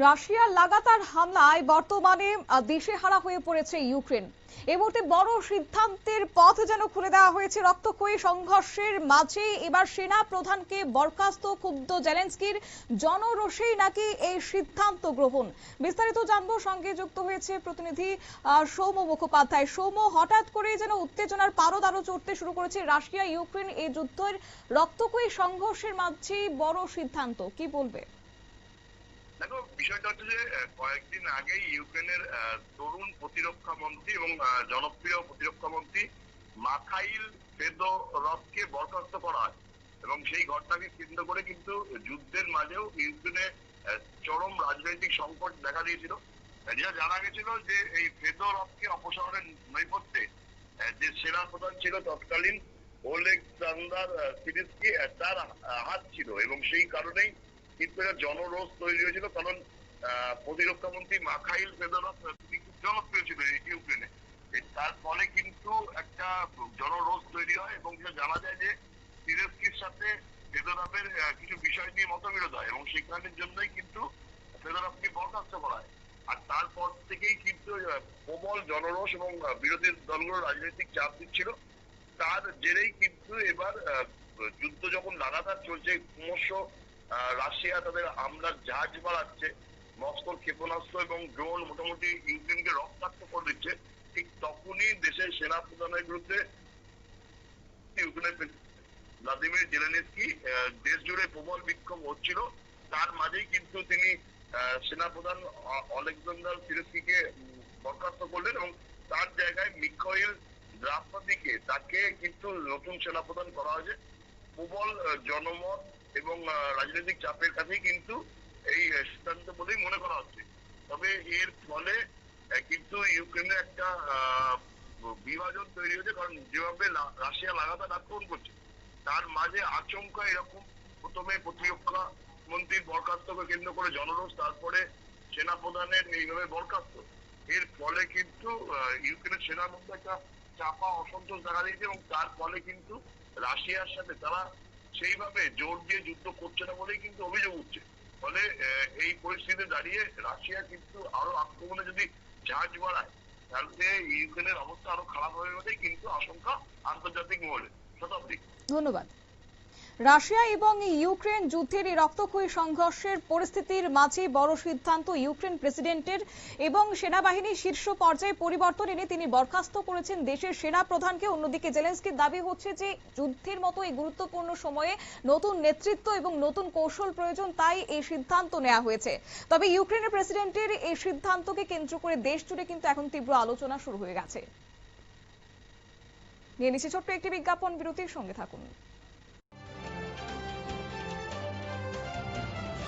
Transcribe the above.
রাশিয়ার লাগাতার হামলায় বর্তমানে দিশেহারা হয়ে পড়েছে ইউক্রেন। এই মুহূর্তে বড় সিদ্ধান্তের পথ যেন খুলে দেওয়া হয়েছে। রক্তক্ষয়ী সংঘর্ষের মাঝে এবার সেনা প্রধানকে বরখাস্ত। ক্ষুব্ধ জেলেনস্কির জনরোষেই নাকি এই সিদ্ধান্ত গ্রহণ। বিস্তারিত জানবো, সঙ্গে যুক্ত হয়েছে প্রতিনিধি সৌম্য মুখোপাধ্যায়। সৌম্য, হঠাৎ করে যেন উত্তেজনার পারদ আরো চড়তে শুরু করেছে রাশিয়া ইউক্রেন এই যুদ্ধের রক্তক্ষয়ী সংঘর্ষের মাঝে বড় সিদ্ধান্ত, কি বলবে? দেখো, বিষয়টা হচ্ছে যে কয়েকদিন আগেই ইউক্রেনের তরুণ প্রতিরক্ষা মন্ত্রী এবং জনপ্রিয় প্রতিরক্ষা মন্ত্রী মাখাইল ফেদোরভকে বরখাস্ত করা হয় এবং সেই ঘটনাকে কেন্দ্র করে কিন্তু যুদ্ধের মাঝেও ইউক্রেনে চরম রাজনৈতিক সংকট দেখা দিয়েছিল। যেটা জানা গেছিল যে এই ফেদোরভকে অপসারণের নৈপথ্যে যে সেনা প্রধান ছিল তৎকালীন ওলেকজান্ডার সিরিস্কি তার হাত ছিল এবং সেই কারণেই কিন্তু একটা জনরোষ তৈরি হয়েছিল। কারণ প্রতিরক্ষা মন্ত্রী মাখাইল ফেদোরভ তিনি খুব জনপ্রিয় ছিল ইউক্রেনে। তার ফলে কিন্তু একটা জনরোষ তৈরি হয় এবং যেটা জানা যায় যে সিরেস্কির সাথে ফেদোরভের কিছু বিষয় নিয়ে মতবিরোধ হয় এবং সেখানের জন্যই কিন্তু ফেদোরভকে বরখাস্ত করা হয়। আর তারপর থেকেই কিন্তু প্রবল জনরোষ এবং বিরোধী দলগুলো রাজনৈতিক চাপ দিচ্ছিল। তার জেরেই কিন্তু এবার যুদ্ধ যখন লাগাতার চলছে, ক্রমশ রাশিয়া তাদের হামলার জাহাজ বাড়াচ্ছে, মস্কোর ক্ষেপণাস্ত্র এবং ড্রোন মোটামুটি ইউক্রেনকে রক্তাক্ত করে দিচ্ছে, ঠিক তখনই দেশের সেনা প্রধানের বিরুদ্ধে ইউক্রেনের ভ্লাদিমির জেলেনস্কি দেশ জুড়ে প্রবল বিক্ষোভ হচ্ছিল। তার মাঝেই কিন্তু তিনি সেনাপ্রধান ওলেকজান্ডার সিরেস্কিকে বরখাস্ত করলেন এবং তার জায়গায় মিখাইল দ্রাপদিকে তাকে কিন্তু নতুন সেনাপ্রধান করা হয়েছে। প্রবল জনমত এবং রাজনৈতিক চাপের কাছেই কিন্তু এই সিদ্ধান্ত বলেই মনে করা হচ্ছে। তবে এর ফলে কিন্তু ইউক্রেনে একটা বিভাজন তৈরি হয়েছে, কারণ যেভাবে রাশিয়া লাগাতার আক্রমণ করছে তার মাঝে আচমকা এরকম প্রথমে প্রতিরক্ষা মন্ত্রীর বরখাস্তকে কেন্দ্র করে জনরোষ, তারপরে সেনা প্রধানের এইভাবে বরখাস্ত, এর ফলে কিন্তু ইউক্রেনের সেনার মধ্যে একটা চাপা অসন্তোষ দেখা দিয়েছে এবং তার ফলে কিন্তু রাশিয়ার সাথে তারা সেইভাবে জোর দিয়ে যুদ্ধ করছে না বলেই কিন্তু অভিযোগ উঠছে। ফলে এই পরিস্থিতিতে দাঁড়িয়ে রাশিয়া কিন্তু আরো আক্রমণে যদি জাহাজ বাড়ায় তাহলে ইউক্রেনের অবস্থা আরো খারাপ হবে বলেই কিন্তু আশঙ্কা আন্তর্জাতিক মহলে। শতাব্দী, ধন্যবাদ। রাশিয়া এবং ইউক্রেন যুদ্ধের এই রক্তক্ষয়ী সংঘর্ষের পরিস্থিতির মাঝে বড় সিদ্ধান্ত ইউক্রেন প্রেসিডেন্টের এবং সেনাবাহিনীর শীর্ষ পর্যায়ে পরিবর্তন এনে তিনি বরখাস্ত করেছেন দেশের সেনা প্রধানকে। অন্যদিকে জেলেনস্কির দাবি হচ্ছে যে যুদ্ধের মতো এই গুরুত্বপূর্ণ সময়ে নতুন নেতৃত্ব এবং নতুন কৌশল প্রয়োজন, তাই এই সিদ্ধান্ত নেওয়া হয়েছে। তবে ইউক্রেনের প্রেসিডেন্টের এই সিদ্ধান্তকে কেন্দ্র করে দেশ জুড়ে কিন্তু এখন তীব্র আলোচনা শুরু হয়ে গেছে। নিয়ে নিচ্ছে ছোট্ট একটি বিজ্ঞাপন বিরতির, সঙ্গে থাকুন।